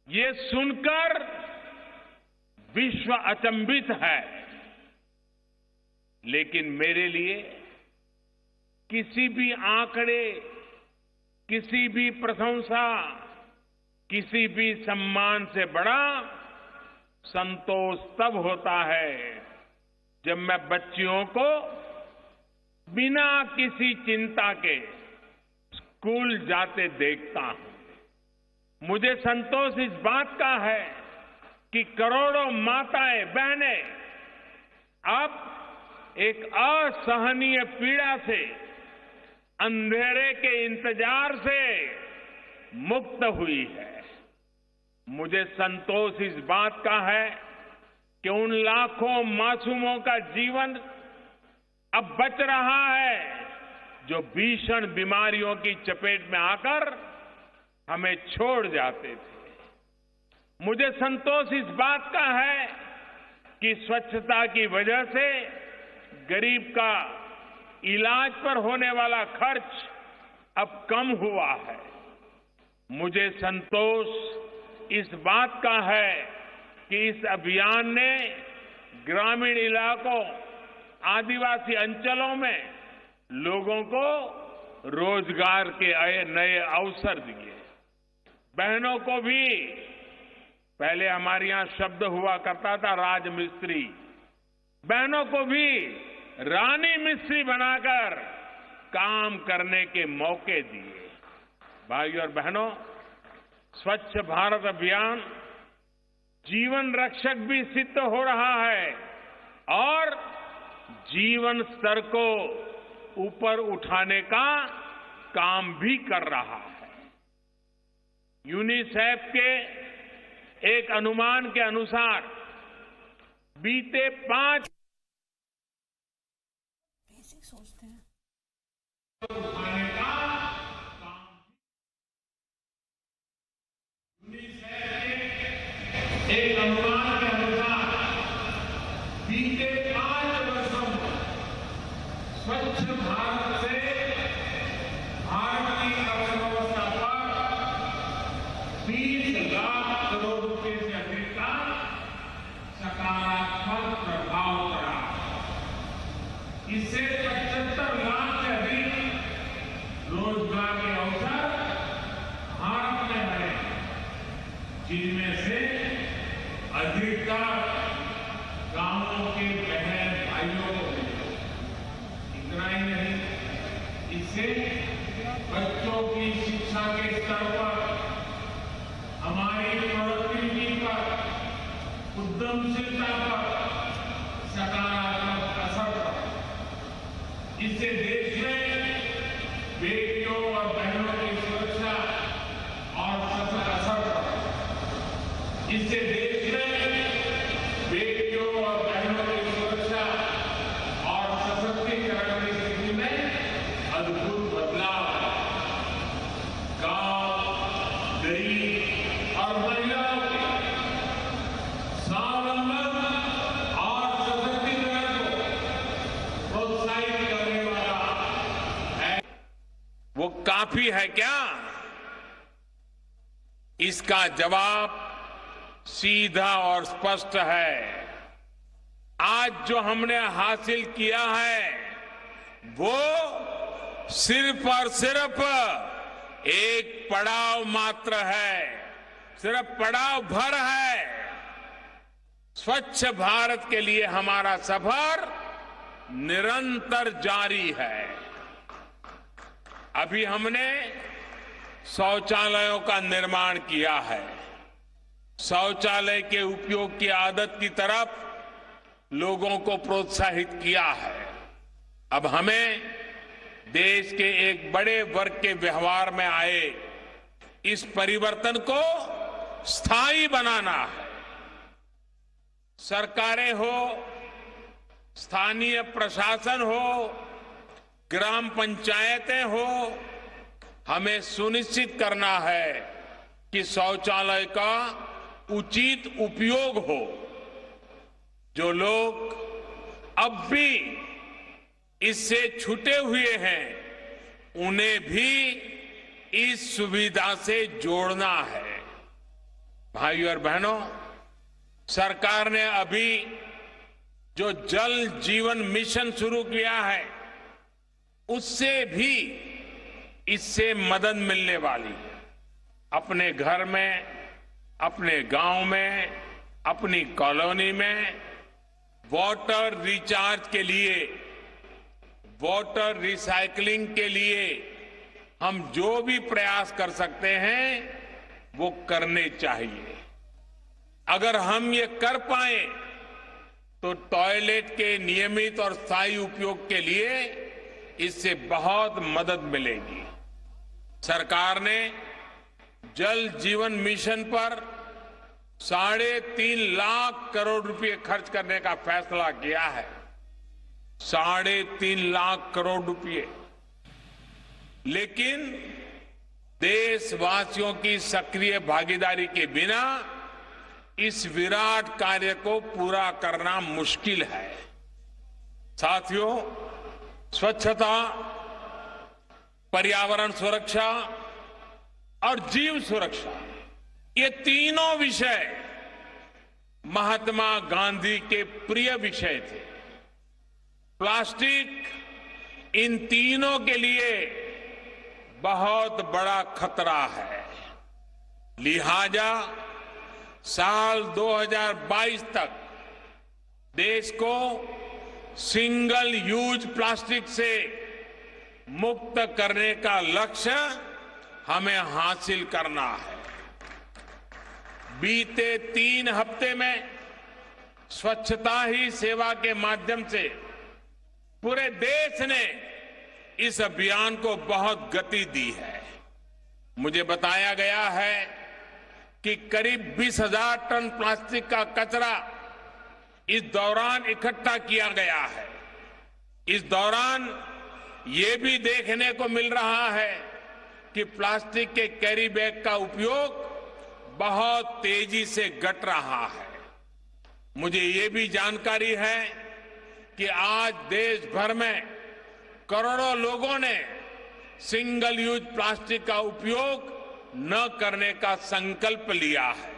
ये सुनकर विश्व अचंभित है, लेकिन मेरे लिए किसी भी आंकड़े, किसी भी प्रशंसा, किसी भी सम्मान से बड़ा संतोष तब होता है जब मैं बच्चियों को बिना किसी चिंता के स्कूल जाते देखता हूं। मुझे संतोष इस बात का है कि करोड़ों माताएं, बहनें अब एक असहनीय पीड़ा से, अंधेरे के इंतजार से मुक्त हुई है। मुझे संतोष इस बात का है कि उन लाखों मासूमों का जीवन अब बच रहा है जो भीषण बीमारियों की चपेट में आकर हमें छोड़ जाते थे। मुझे संतोष इस बात का है कि स्वच्छता की वजह से गरीब का इलाज पर होने वाला खर्च अब कम हुआ है। मुझे संतोष इस बात का है कि इस अभियान ने ग्रामीण इलाकों, आदिवासी अंचलों में लोगों को रोजगार के नए अवसर दिए। बहनों को भी, पहले हमारे यहां शब्द हुआ करता था राजमिस्त्री, बहनों को भी रानी मिस्त्री बनाकर काम करने के मौके दिए। भाइयों और बहनों, स्वच्छ भारत अभियान जीवन रक्षक भी सिद्ध हो रहा है और जीवन स्तर को ऊपर उठाने का काम भी कर रहा है। यूनिसेफ के एक अनुमान के अनुसार बीते 5 सोचते हैं उठाने का एक अनुमान के अनुसार बीते 5 वर्षों में स्वच्छ भारत से भारत की अर्थव्यवस्था पर 20 लाख करोड़ रुपए से अधिक का सकारात्मक प्रभाव पड़ा। इससे 75 लाख से अधिक रोजगार के अवसर भारत में बने, जिनमें से अधिकतर गांवों के बहन भाइयों को मिले। इतना ही नहीं, इससे बच्चों की शिक्षा के स्तर पर, हमारी प्रोडक्टिविटी पर, उद्यमशीलता पर सकारात्मक असर पड़ा। इससे देश में बेटियों और बहनों की सुरक्षा और सशक्त असर पड़ा। इससे देश में बेटियों और बहनों की सुरक्षा और सशक्तिकरण की स्थिति में अद्भुत बदलाव आया। गांव, गरीब और महिलाओं के स्वावलंबन और सशक्तिकरण को प्रोत्साहित करने वाला वो काफी है क्या? इसका जवाब सीधा और स्पष्ट है। आज जो हमने हासिल किया है वो सिर्फ और सिर्फ एक पड़ाव मात्र है, सिर्फ पड़ाव भर है। स्वच्छ भारत के लिए हमारा सफर निरंतर जारी है। अभी हमने शौचालयों का निर्माण किया है। शौचालय के उपयोग की आदत की तरफ लोगों को प्रोत्साहित किया है। अब हमें देश के एक बड़े वर्ग के व्यवहार में आए इस परिवर्तन को स्थायी बनाना है। सरकारें हो, स्थानीय प्रशासन हो, ग्राम पंचायतें हो, हमें सुनिश्चित करना है कि शौचालय का उचित उपयोग हो। जो लोग अब भी इससे छूटे हुए हैं उन्हें भी इस सुविधा से जोड़ना है। भाइयों और बहनों, सरकार ने अभी जो जल जीवन मिशन शुरू किया है, उससे भी इससे मदद मिलने वाली है। अपने घर में, अपने गांव में, अपनी कॉलोनी में वाटर रिचार्ज के लिए, वाटर रिसाइकलिंग के लिए हम जो भी प्रयास कर सकते हैं वो करने चाहिए। अगर हम ये कर पाए तो टॉयलेट के नियमित और स्थायी उपयोग के लिए इससे बहुत मदद मिलेगी। सरकार ने जल जीवन मिशन पर 3.5 लाख करोड़ रुपए खर्च करने का फैसला किया है। 3.5 लाख करोड़ रुपए। लेकिन देशवासियों की सक्रिय भागीदारी के बिना इस विराट कार्य को पूरा करना मुश्किल है। साथियों, स्वच्छता, पर्यावरण सुरक्षा और जीव सुरक्षा, ये तीनों विषय महात्मा गांधी के प्रिय विषय थे। प्लास्टिक इन तीनों के लिए बहुत बड़ा खतरा है। लिहाजा साल 2022 तक देश को सिंगल यूज प्लास्टिक से मुक्त करने का लक्ष्य हमें हासिल करना है। बीते 3 हफ्ते में स्वच्छता ही सेवा के माध्यम से पूरे देश ने इस अभियान को बहुत गति दी है। मुझे बताया गया है कि करीब 20,000 टन प्लास्टिक का कचरा इस दौरान इकट्ठा किया गया है। इस दौरान ये भी देखने को मिल रहा है कि प्लास्टिक के कैरी बैग का उपयोग बहुत तेजी से घट रहा है। मुझे ये भी जानकारी है कि आज देश भर में करोड़ों लोगों ने सिंगल यूज प्लास्टिक का उपयोग न करने का संकल्प लिया है।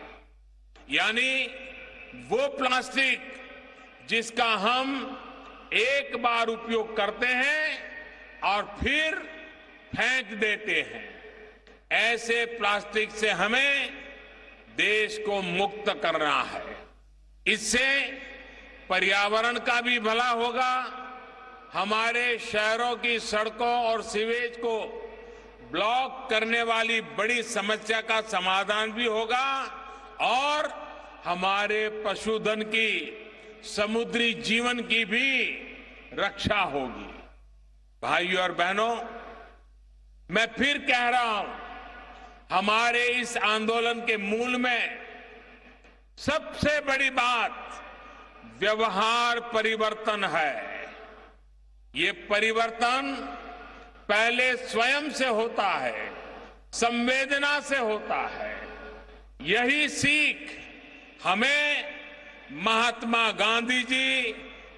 यानी वो प्लास्टिक जिसका हम एक बार उपयोग करते हैं और फिर फेंक देते हैं, ऐसे प्लास्टिक से हमें देश को मुक्त करना है। इससे पर्यावरण का भी भला होगा, हमारे शहरों की सड़कों और सीवेज को ब्लॉक करने वाली बड़ी समस्या का समाधान भी होगा और हमारे पशुधन की, समुद्री जीवन की भी रक्षा होगी। भाइयों और बहनों, मैं फिर कह रहा हूं, हमारे इस आंदोलन के मूल में सबसे बड़ी बात व्यवहार परिवर्तन है। ये परिवर्तन पहले स्वयं से होता है, संवेदना से होता है। यही सीख हमें महात्मा गांधी जी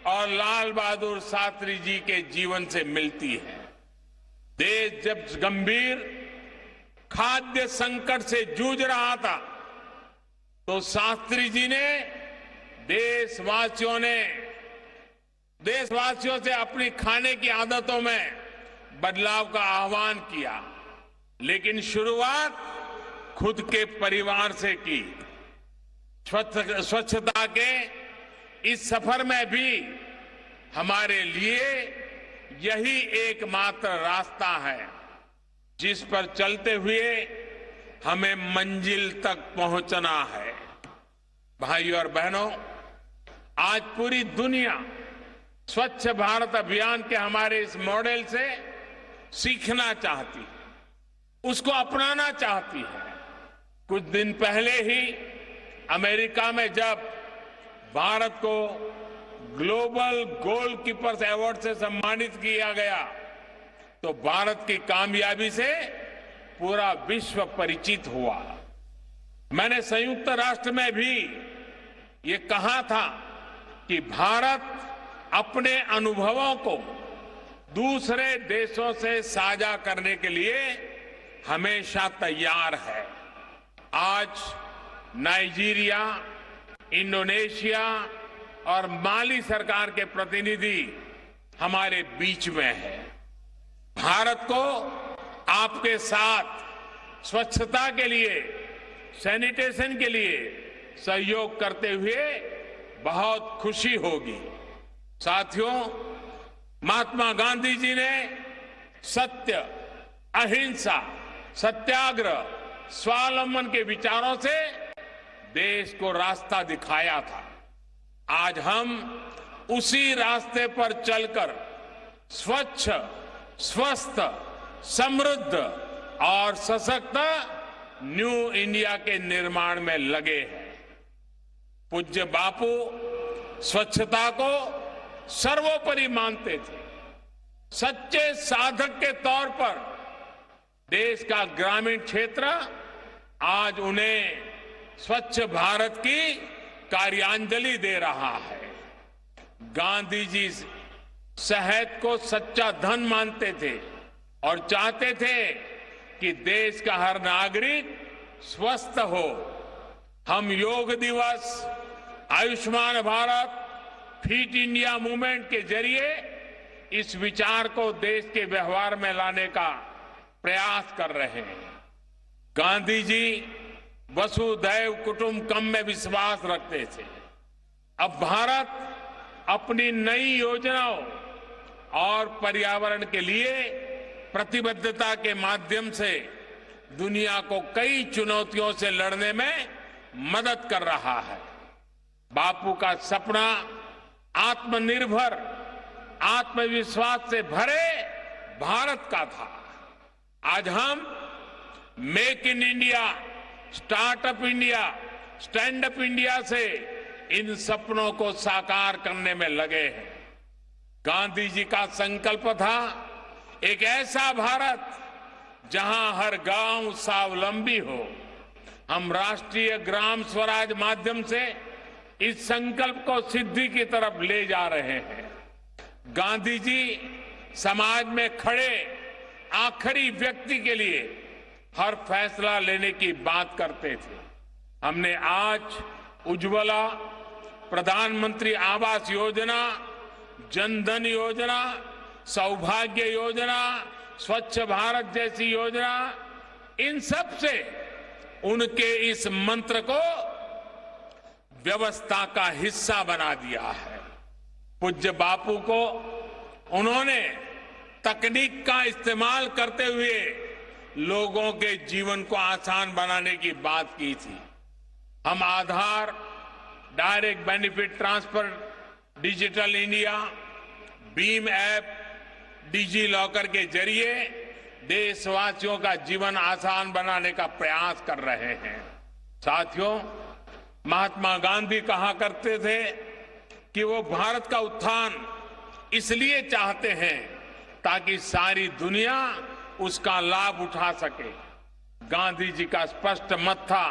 और लाल बहादुर शास्त्री जी के जीवन से मिलती है। देश जब गंभीर खाद्य संकट से जूझ रहा था तो शास्त्री जी ने देशवासियों से अपनी खाने की आदतों में बदलाव का आह्वान किया, लेकिन शुरुआत खुद के परिवार से की। स्वच्छता के इस सफर में भी हमारे लिए यही एकमात्र रास्ता है जिस पर चलते हुए हमें मंजिल तक पहुंचना है। भाइयों और बहनों, आज पूरी दुनिया स्वच्छ भारत अभियान के हमारे इस मॉडल से सीखना चाहती है, उसको अपनाना चाहती है। कुछ दिन पहले ही अमेरिका में जब भारत को ग्लोबल गोलकीपर्स अवार्ड से सम्मानित किया गया तो भारत की कामयाबी से पूरा विश्व परिचित हुआ। मैंने संयुक्त राष्ट्र में भी ये कहा था कि भारत अपने अनुभवों को दूसरे देशों से साझा करने के लिए हमेशा तैयार है। आज नाइजीरिया, इंडोनेशिया और माली सरकार के प्रतिनिधि हमारे बीच में है। भारत को आपके साथ स्वच्छता के लिए, सैनिटेशन के लिए सहयोग करते हुए बहुत खुशी होगी। साथियों, महात्मा गांधी जी ने सत्य, अहिंसा, सत्याग्रह, स्वावलंबन के विचारों से देश को रास्ता दिखाया था। आज हम उसी रास्ते पर चलकर स्वच्छ, स्वस्थ, समृद्ध और सशक्त न्यू इंडिया के निर्माण में लगे हैं। पूज्य बापू स्वच्छता को सर्वोपरि मानते थे। सच्चे साधक के तौर पर देश का ग्रामीण क्षेत्र आज उन्हें स्वच्छ भारत की कार्यांजलि दे रहा है। गांधी जी सेहत को सच्चा धन मानते थे और चाहते थे कि देश का हर नागरिक स्वस्थ हो। हम योग दिवस, Ayushman Bharat, fit India movement के जरिए इस विचार को देश के व्यवहार में लाने का प्रयास कर रहे हैं। गांधी जी वसुधैव कुटुंबकम में विश्वास रखते थे। अब भारत अपनी नई योजनाओं और पर्यावरण के लिए प्रतिबद्धता के माध्यम से दुनिया को कई चुनौतियों से लड़ने में मदद कर रहा है। बापू का सपना आत्मनिर्भर, आत्मविश्वास से भरे भारत का था। आज हम make in India, startup India, stand up India से इन सपनों को साकार करने में लगे हैं। गांधी जी का संकल्प था एक ऐसा भारत जहां हर गांव स्वावलंबी हो। हम राष्ट्रीय ग्राम स्वराज माध्यम से इस संकल्प को सिद्धि की तरफ ले जा रहे हैं। गांधी जी समाज में खड़े आखिरी व्यक्ति के लिए हर फैसला लेने की बात करते थे। हमने आज उज्ज्वला, प्रधानमंत्री आवास योजना, जनधन योजना, सौभाग्य योजना, स्वच्छ भारत जैसी योजना, इन सब से उनके इस मंत्र को व्यवस्था का हिस्सा बना दिया है। पूज्य बापू को उन्होंने तकनीक का इस्तेमाल करते हुए लोगों के जीवन को आसान बनाने की बात की थी। हम Aadhaar, direct benefit transfer, digital India, BHIM app, digi locker के जरिए देशवासियों का जीवन आसान बनाने का प्रयास कर रहे हैं। साथियों, महात्मा गांधी कहा करते थे कि वो भारत का उत्थान इसलिए चाहते हैं ताकि सारी दुनिया उसका लाभ उठा सके। गांधी जी का स्पष्ट मत था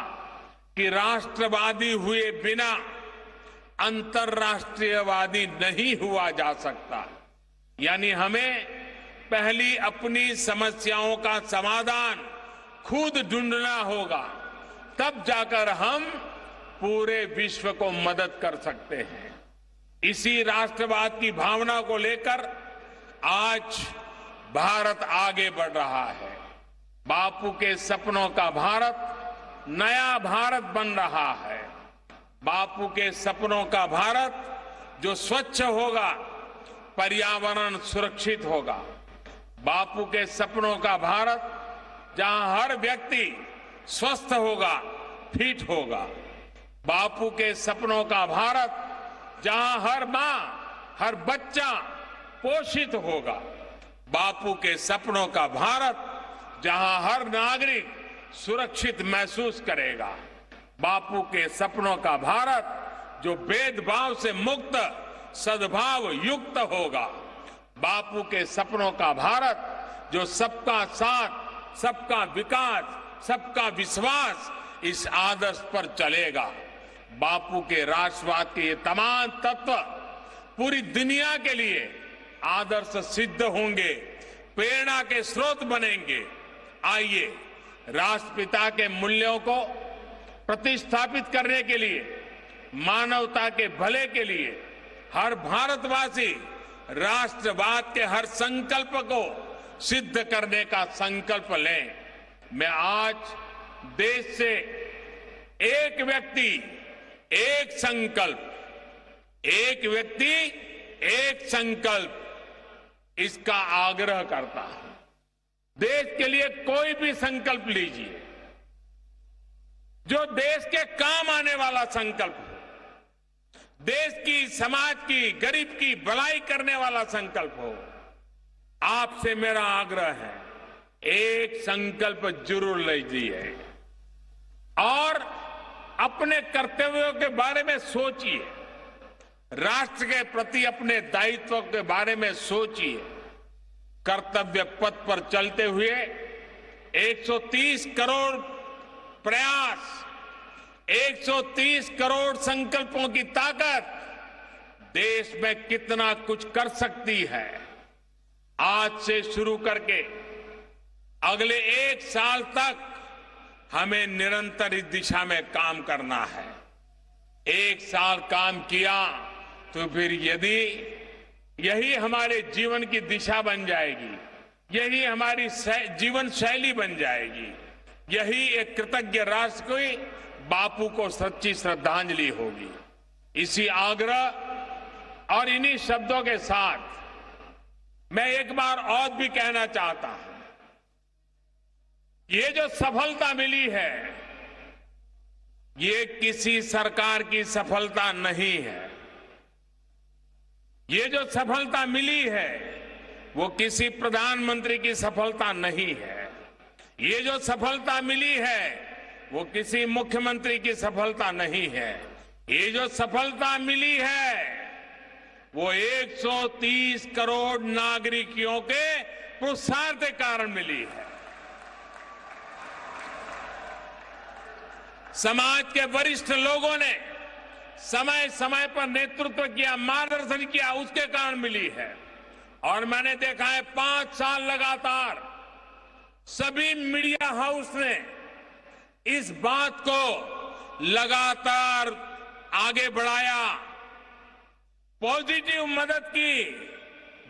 कि राष्ट्रवादी हुए बिना अंतर्राष्ट्रीयवादी नहीं हुआ जा सकता। यानी हमें पहली अपनी समस्याओं का समाधान खुद ढूंढना होगा, तब जाकर हम पूरे विश्व को मदद कर सकते हैं। इसी राष्ट्रवाद की भावना को लेकर आज भारत आगे बढ़ रहा है। बापू के सपनों का भारत नया भारत बन रहा है। बापू के सपनों का भारत जो स्वच्छ होगा, पर्यावरण सुरक्षित होगा। बापू के सपनों का भारत जहां हर व्यक्ति स्वस्थ होगा, फिट होगा। बापू के सपनों का भारत जहां हर मां, हर बच्चा पोषित होगा। बापू के सपनों का भारत जहां हर नागरिक सुरक्षित महसूस करेगा। बापू के सपनों का भारत जो भेदभाव से मुक्त, सद्भाव युक्त होगा। बापू के सपनों का भारत जो सबका साथ, सबका विकास, सबका विश्वास, इस आदर्श पर चलेगा। बापू के राष्ट्रवाद के ये तमाम तत्व पूरी दुनिया के लिए आदर्श सिद्ध होंगे, प्रेरणा के स्रोत बनेंगे। आइए राष्ट्रपिता के मूल्यों को प्रतिस्थापित करने के लिए, मानवता के भले के लिए हर भारतवासी राष्ट्रवाद के हर संकल्प को सिद्ध करने का संकल्प लें। मैं आज देश से एक व्यक्ति एक संकल्प, एक व्यक्ति एक संकल्प, इसका आग्रह करता हूं। देश के लिए कोई भी संकल्प लीजिए, जो देश के काम आने वाला संकल्प हो, देश की, समाज की, गरीब की भलाई करने वाला संकल्प हो। आपसे मेरा आग्रह है, एक संकल्प जरूर लीजिए और अपने कर्तव्यों के बारे में सोचिए, राष्ट्र के प्रति अपने दायित्व के बारे में सोचिए। कर्तव्य पथ पर चलते हुए 130 करोड़ प्रयास, 130 करोड़ संकल्पों की ताकत देश में कितना कुछ कर सकती है। आज से शुरू करके अगले 1 साल तक हमें निरंतर इस दिशा में काम करना है। 1 साल काम किया तो फिर यदि यही हमारे जीवन की दिशा बन जाएगी, यही हमारी जीवन शैली बन जाएगी, यही एक कृतज्ञ राष्ट्र की बापू को सच्ची श्रद्धांजलि होगी। इसी आग्रह और इन्हीं शब्दों के साथ मैं एक बार और भी कहना चाहता हूं, ये जो सफलता मिली है, ये किसी सरकार की सफलता नहीं है। ये जो सफलता मिली है, वो किसी प्रधानमंत्री की सफलता नहीं है। ये जो सफलता मिली है, वो किसी मुख्यमंत्री की सफलता नहीं है। ये जो सफलता मिली है, वो 130 करोड़ नागरिकों के पुरुषार्थ के कारण मिली है। समाज के वरिष्ठ लोगों ने समय समय पर नेतृत्व किया, मार्गदर्शन किया, उसके कारण मिली है। और मैंने देखा है 5 साल लगातार सभी मीडिया हाउस ने इस बात को लगातार आगे बढ़ाया, पॉजिटिव मदद की।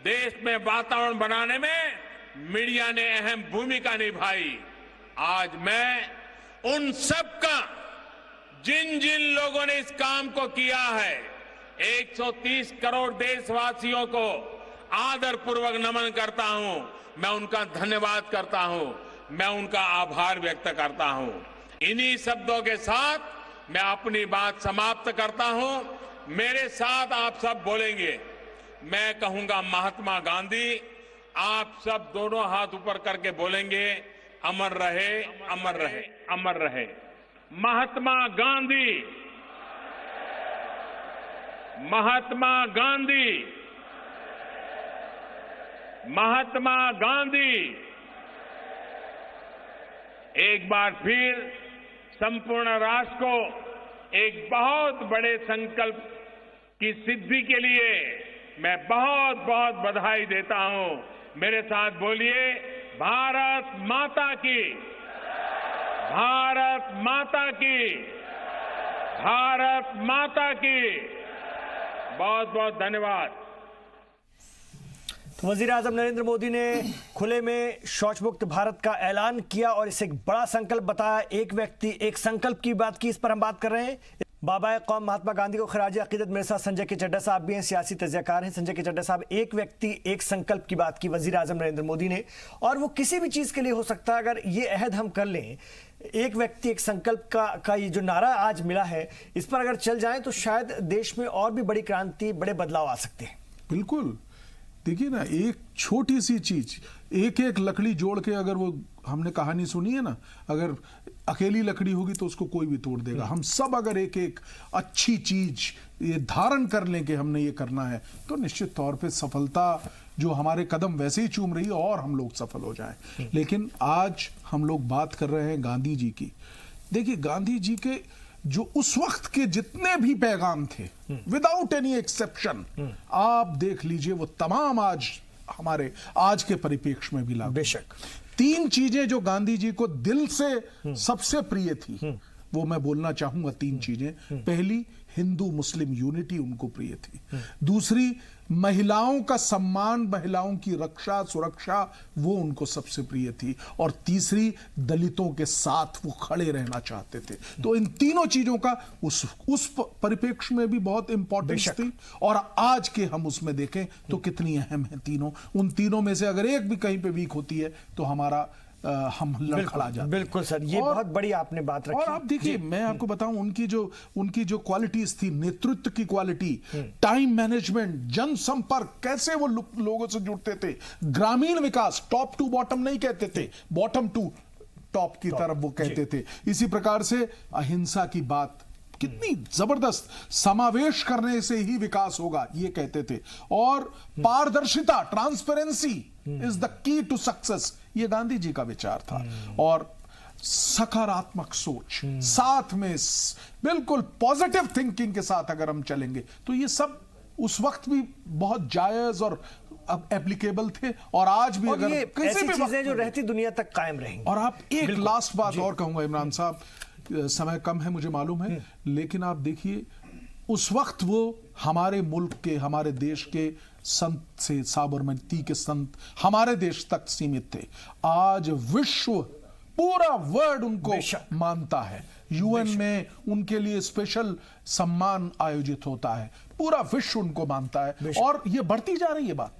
देश में वातावरण बनाने में मीडिया ने अहम भूमिका निभाई। आज मैं उन सब का, जिन जिन लोगों ने इस काम को किया है, 130 करोड़ देशवासियों को आदरपूर्वक नमन करता हूं। मैं उनका धन्यवाद करता हूं, मैं उनका आभार व्यक्त करता हूं। इन्हीं शब्दों के साथ मैं अपनी बात समाप्त करता हूं। मेरे साथ आप सब बोलेंगे। मैं कहूंगा महात्मा गांधी, आप सब दोनों हाथ ऊपर करके बोलेंगे, अमर रहे, अमर रहे, अमर रहे। महात्मा गांधी, महात्मा गांधी, महात्मा गांधी। एक बार फिर संपूर्ण राष्ट्र को एक बहुत बड़े संकल्प की सिद्धि के लिए मैं बहुत बहुत बधाई देता हूं। मेरे साथ बोलिए, भारत माता की, भारत माता की, भारत माता की। बहुत बहुत धन्यवाद। तो वजीर आजम नरेंद्र मोदी ने खुले में शौच मुक्त भारत का ऐलान किया और इसे एक बड़ा संकल्प बताया। एक व्यक्ति एक संकल्प की बात की, इस पर हम बात कर रहे हैं। बाबाए कौम महात्मा गांधी को खराज अकीदत। मेरे साथ संजय के चड्ढा साहब भी हैं, सियासी तज्ज़ियाकार हैं। संजय के चड्ढा साहब, एक व्यक्ति एक संकल्प की बात की वजीर आजम नरेंद्र मोदी ने, और वो किसी भी चीज के लिए हो सकता है। अगर ये अहद हम कर लें, एक व्यक्ति एक संकल्प का ये जो नारा आज मिला है, इस पर अगर चल जाए तो शायद देश में और भी बड़ी क्रांति, बड़े बदलाव आ सकते हैं। बिल्कुल। देखिए ना, एक छोटी सी चीज, एक एक लकड़ी जोड़ के, अगर वो हमने कहानी सुनी है ना, अगर अकेली लकड़ी होगी तो उसको कोई भी तोड़ देगा। हम सब अगर एक एक अच्छी चीज ये धारण कर लें कि हमने ये करना है, तो निश्चित तौर पे सफलता जो हमारे कदम वैसे ही चूम रही है और हम लोग सफल हो जाएं। लेकिन आज हम लोग बात कर रहे हैं गांधी जी की। देखिए, गांधी जी के जो उस वक्त के जितने भी पैगाम थे, विदाउट एनी एक्सेप्शन, आप देख लीजिए, वो तमाम आज हमारे आज के परिप्रेक्ष्य में भी लागू। बेशक 3 चीजें जो गांधी जी को दिल से सबसे प्रिय थी, वो मैं बोलना चाहूंगा 3 चीजें। पहली, हिंदू मुस्लिम यूनिटी उनको प्रिय थी। दूसरी, महिलाओं का सम्मान, महिलाओं की रक्षा सुरक्षा, वो उनको सबसे प्रिय थी। और तीसरी, दलितों के साथ वो खड़े रहना चाहते थे। तो इन तीनों चीजों का उस परिप्रेक्ष्य में भी बहुत इंपॉर्टेंस थी। और आज के हम उसमें देखें तो कितनी अहम है तीनों। उन तीनों में से अगर एक भी कहीं पे वीक होती है तो हमारा हम लड़खड़ा जाते हैं। बिल्कुल सर, ये बहुत बड़ी आपने बात रखी। और आप देखिए, मैं आपको बताऊं, उनकी जो क्वालिटीज थी, नेतृत्व की क्वालिटी, टाइम मैनेजमेंट, जनसंपर्क, कैसे वो लोगों से जुड़ते थे, ग्रामीण विकास, टॉप टू बॉटम नहीं कहते थे, बॉटम टू टॉप की तरफ वो कहते थे। इसी प्रकार से अहिंसा की बात, कितनी जबरदस्त, समावेश करने से ही विकास होगा ये कहते थे। और पारदर्शिता, transparency is the key to success, ये गांधी जी का विचार था। और सकारात्मक सोच, साथ में बिल्कुल पॉजिटिव थिंकिंग के साथ अगर हम चलेंगे तो ये सब उस वक्त भी बहुत जायज और एप्लीकेबल थे। और आज भी और अगर ये किसी ऐसी भी चीजें जो रहती दुनिया तक कायम रहेंगी। और आप एक लास्ट बात और कहूंगा इमरान साहब, समय कम है मुझे मालूम है, लेकिन आप देखिए उस वक्त वो हमारे मुल्क के, हमारे देश के संत से, साबरमती के संत हमारे देश तक सीमित थे। आज विश्व, पूरा वर्ल्ड उनको मानता है। यूएन में उनके लिए स्पेशल सम्मान आयोजित होता है, पूरा विश्व उनको मानता है। और ये बढ़ती जा रही है बात।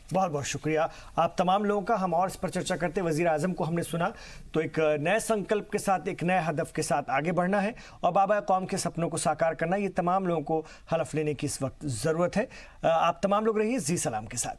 बहुत बहुत शुक्रिया आप तमाम लोगों का। हम और इस पर चर्चा करते, वजीर आजम को हमने सुना, तो एक नए संकल्प के साथ, एक नए हदफ के साथ आगे बढ़ना है और बाबा कौम के सपनों को साकार करना, ये तमाम लोगों को हलफ लेने की इस वक्त जरूरत है। आप तमाम लोग रहिए जी सलाम के साथ।